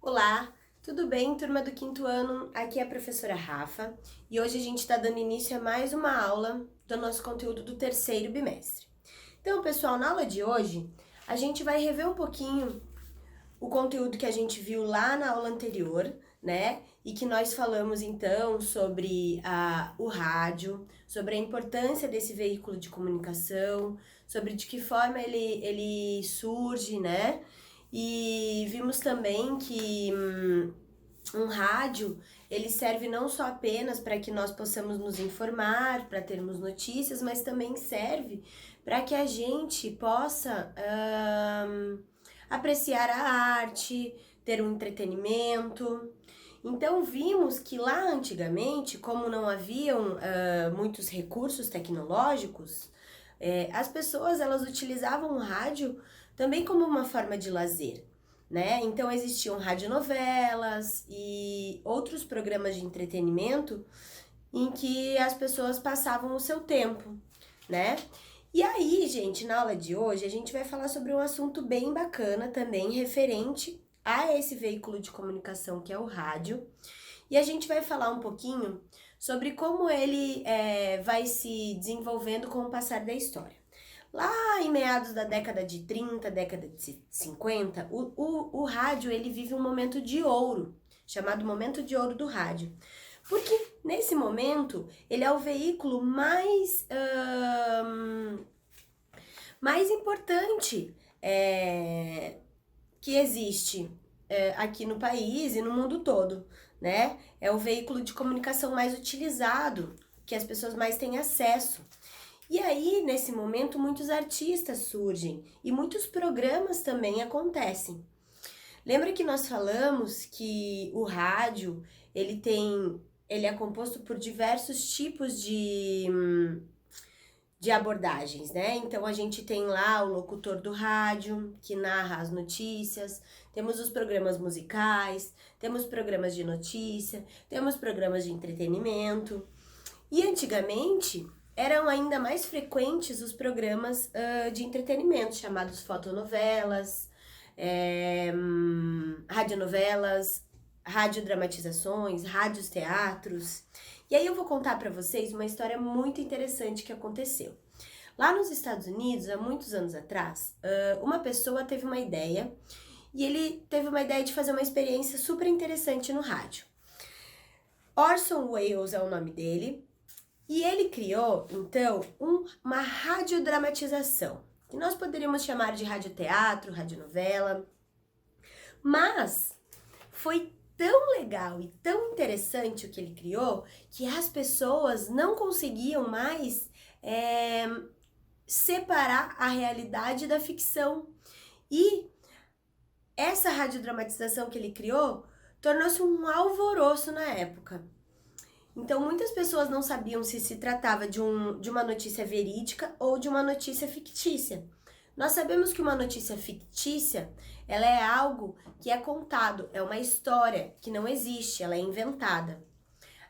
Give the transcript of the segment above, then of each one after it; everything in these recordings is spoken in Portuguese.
Olá, tudo bem, turma do quinto ano? Aqui é a professora Rafa e hoje a gente está dando início a mais uma aula do nosso conteúdo do terceiro bimestre. Então, pessoal, na aula de hoje a gente vai rever um pouquinho o conteúdo que a gente viu lá na aula anterior, né? E que nós falamos então sobre o rádio, sobre a importância desse veículo de comunicação, sobre de que forma ele surge, né? E vimos também que um rádio, ele serve não só apenas para que nós possamos nos informar, para termos notícias, mas também serve para que a gente possa apreciar a arte, ter um entretenimento. Então vimos que lá antigamente, como não haviam muitos recursos tecnológicos, as pessoas elas utilizavam o rádio também como uma forma de lazer, né? Então existiam radionovelas e outros programas de entretenimento em que as pessoas passavam o seu tempo, né? E aí, gente, na aula de hoje a gente vai falar sobre um assunto bem bacana também, referente a esse veículo de comunicação que é o rádio. E a gente vai falar um pouquinho sobre como ele vai se desenvolvendo com o passar da história. Lá em meados da década de 30, década de 50, o rádio ele vive um momento de ouro, chamado momento de ouro do rádio. Porque nesse momento ele é o veículo mais importante que existe aqui no país e no mundo todo, né? É o veículo de comunicação mais utilizado, que as pessoas mais têm acesso. E aí, nesse momento, muitos artistas surgem e muitos programas também acontecem. Lembra que nós falamos que o rádio, ele é composto por diversos tipos de abordagens, né? Então a gente tem lá o locutor do rádio, que narra as notícias, temos os programas musicais, temos programas de notícia, temos programas de entretenimento. E antigamente eram ainda mais frequentes os programas de entretenimento, chamados fotonovelas, radionovelas, radiodramatizações, rádios teatros. E aí eu vou contar para vocês uma história muito interessante que aconteceu. Lá nos Estados Unidos, há muitos anos atrás, uma pessoa teve uma ideia e ele teve uma ideia de fazer uma experiência super interessante no rádio. Orson Welles é o nome dele. E ele criou, então, uma radiodramatização, que nós poderíamos chamar de radioteatro, radionovela, mas foi tão legal e tão interessante o que ele criou, que as pessoas não conseguiam mais separar a realidade da ficção. E essa radiodramatização que ele criou tornou-se um alvoroço na época. Então, muitas pessoas não sabiam se tratava de uma notícia verídica ou de uma notícia fictícia. Nós sabemos que uma notícia fictícia, ela é algo que é contado, é uma história que não existe, ela é inventada.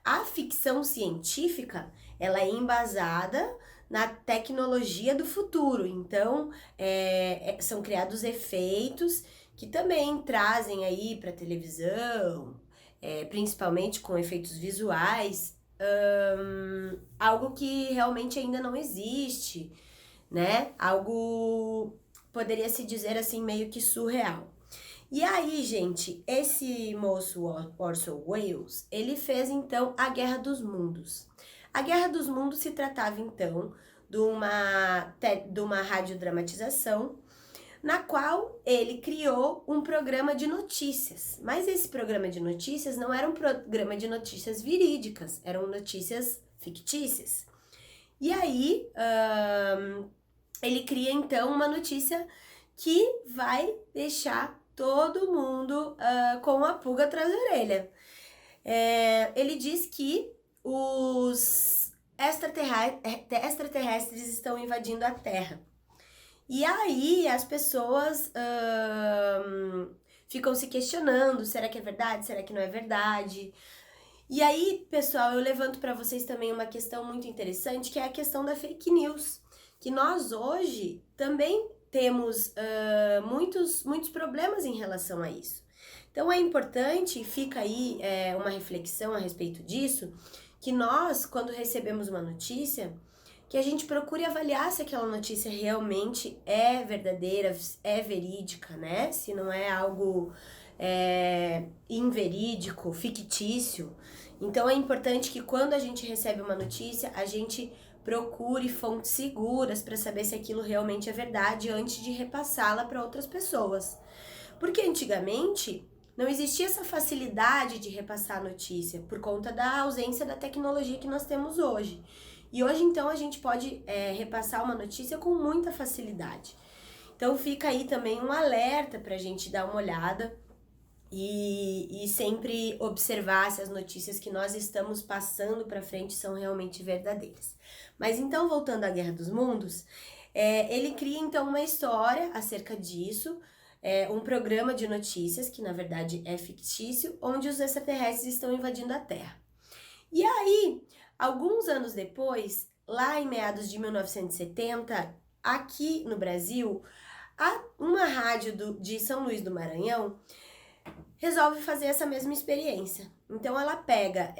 A ficção científica, ela é embasada na tecnologia do futuro. Então, são criados efeitos que também trazem aí para televisão, principalmente com efeitos visuais, algo que realmente ainda não existe, né? Algo, poderia se dizer assim, meio que surreal. E aí, gente, esse moço Orson Welles, ele fez então a Guerra dos Mundos. A Guerra dos Mundos se tratava então de uma radiodramatização na qual ele criou um programa de notícias. Mas esse programa de notícias não era um programa de notícias verídicas, eram notícias fictícias. E aí, ele cria então uma notícia que vai deixar todo mundo com a pulga atrás da orelha. Ele diz que os extraterrestres estão invadindo a Terra. E aí as pessoas ficam se questionando, será que é verdade, será que não é verdade? E aí, pessoal, eu levanto para vocês também uma questão muito interessante, que é a questão da fake news, que nós hoje também temos muitos problemas em relação a isso. Então é importante, fica aí uma reflexão a respeito disso, que nós, quando recebemos uma notícia, que a gente procure avaliar se aquela notícia realmente é verdadeira, é verídica, né? Se não é algo inverídico, fictício. Então é importante que quando a gente recebe uma notícia, a gente procure fontes seguras para saber se aquilo realmente é verdade antes de repassá-la para outras pessoas. Porque antigamente não existia essa facilidade de repassar a notícia por conta da ausência da tecnologia que nós temos hoje. E hoje, então, a gente pode repassar uma notícia com muita facilidade. Então, fica aí também um alerta para a gente dar uma olhada e sempre observar se as notícias que nós estamos passando para frente são realmente verdadeiras. Mas então, voltando à Guerra dos Mundos, ele cria então uma história acerca disso, um programa de notícias, que na verdade é fictício, onde os extraterrestres estão invadindo a Terra. E aí, alguns anos depois, lá em meados de 1970, aqui no Brasil, uma rádio de São Luís do Maranhão resolve fazer essa mesma experiência. Então ela pega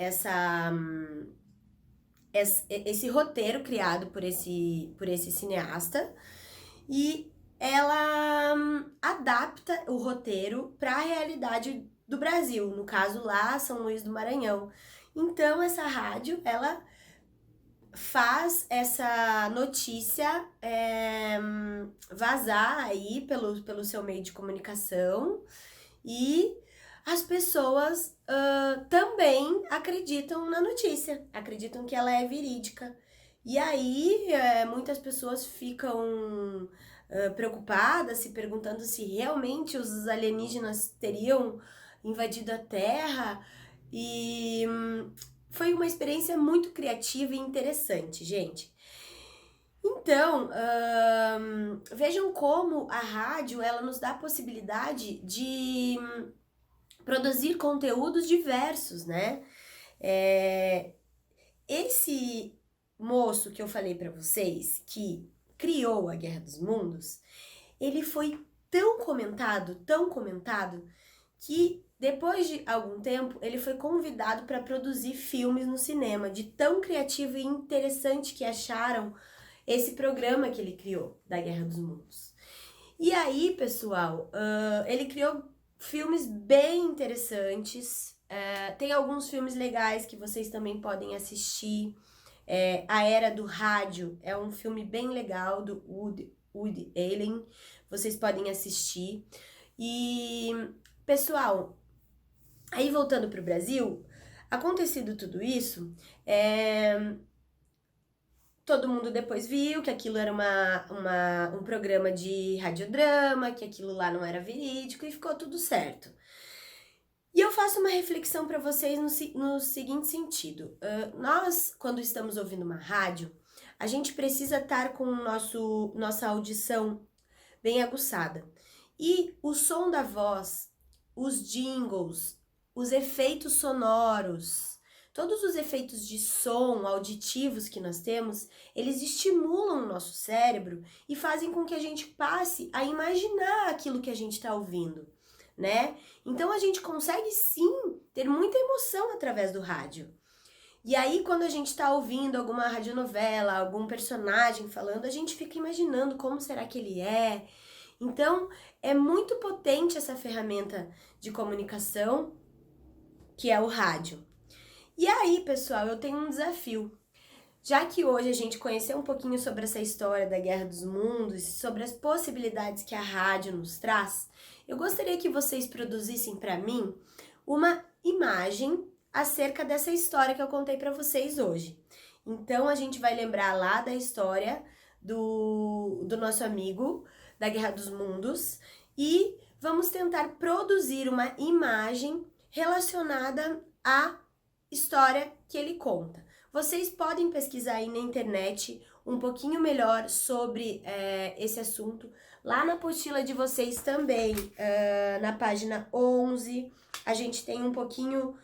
esse roteiro criado por esse cineasta e ela adapta o roteiro para a realidade do Brasil, no caso lá, São Luís do Maranhão. Então essa rádio, ela faz essa notícia vazar aí pelo seu meio de comunicação e as pessoas também acreditam na notícia, acreditam que ela é verídica. E aí muitas pessoas ficam preocupadas, se perguntando se realmente os alienígenas teriam invadido a Terra. E foi uma experiência muito criativa e interessante, gente. Então, vejam como a rádio, ela nos dá a possibilidade de produzir conteúdos diversos, né? Esse moço que eu falei para vocês, que criou a Guerra dos Mundos, ele foi tão comentado, que depois de algum tempo ele foi convidado para produzir filmes no cinema, de tão criativo e interessante que acharam esse programa que ele criou, da Guerra dos Mundos. E aí, pessoal, ele criou filmes bem interessantes, tem alguns filmes legais que vocês também podem assistir. A Era do Rádio é um filme bem legal do Woody Allen, vocês podem assistir. E, pessoal, aí voltando para o Brasil, acontecido tudo isso, todo mundo depois viu que aquilo era um programa de radiodrama, que aquilo lá não era verídico e ficou tudo certo. E eu faço uma reflexão para vocês no seguinte sentido. Nós, quando estamos ouvindo uma rádio, a gente precisa estar com nossa audição bem aguçada. E o som da voz, os jingles, os efeitos sonoros, todos os efeitos de som auditivos que nós temos, eles estimulam o nosso cérebro e fazem com que a gente passe a imaginar aquilo que a gente está ouvindo, né? Então a gente consegue sim ter muita emoção através do rádio. E aí quando a gente está ouvindo alguma radionovela, algum personagem falando, a gente fica imaginando como será que ele é. Então é muito potente essa ferramenta de comunicação que é o rádio. E aí, pessoal, eu tenho um desafio. Já que hoje a gente conheceu um pouquinho sobre essa história da Guerra dos Mundos, sobre as possibilidades que a rádio nos traz, eu gostaria que vocês produzissem para mim uma imagem acerca dessa história que eu contei para vocês hoje. Então, a gente vai lembrar lá da história do nosso amigo da Guerra dos Mundos e vamos tentar produzir uma imagem relacionada à história que ele conta. Vocês podem pesquisar aí na internet um pouquinho melhor sobre esse assunto. Lá na apostila de vocês também, na página 11, a gente tem um pouquinho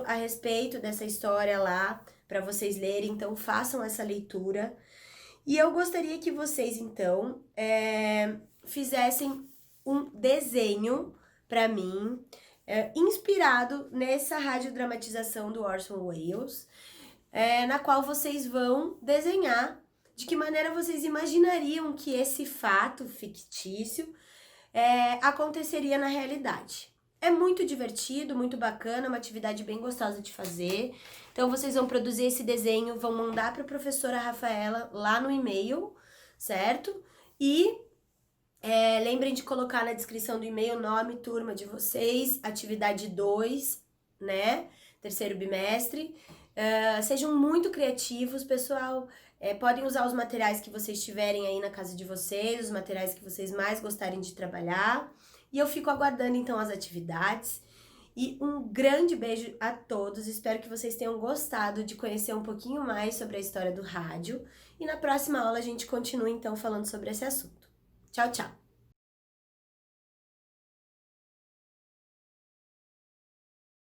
a respeito dessa história lá para vocês lerem. Então façam essa leitura. E eu gostaria que vocês, então, fizessem um desenho para mim, inspirado nessa radiodramatização do Orson Welles, na qual vocês vão desenhar de que maneira vocês imaginariam que esse fato fictício aconteceria na realidade. É muito divertido, muito bacana, uma atividade bem gostosa de fazer. Então, vocês vão produzir esse desenho, vão mandar para a professora Rafaela lá no e-mail, certo? E lembrem de colocar na descrição do e-mail nome, turma de vocês, atividade 2, né? Terceiro bimestre. Sejam muito criativos, pessoal. Podem usar os materiais que vocês tiverem aí na casa de vocês, os materiais que vocês mais gostarem de trabalhar. E eu fico aguardando então as atividades. E um grande beijo a todos. Espero que vocês tenham gostado de conhecer um pouquinho mais sobre a história do rádio. E na próxima aula a gente continua então falando sobre esse assunto. Tchau, tchau!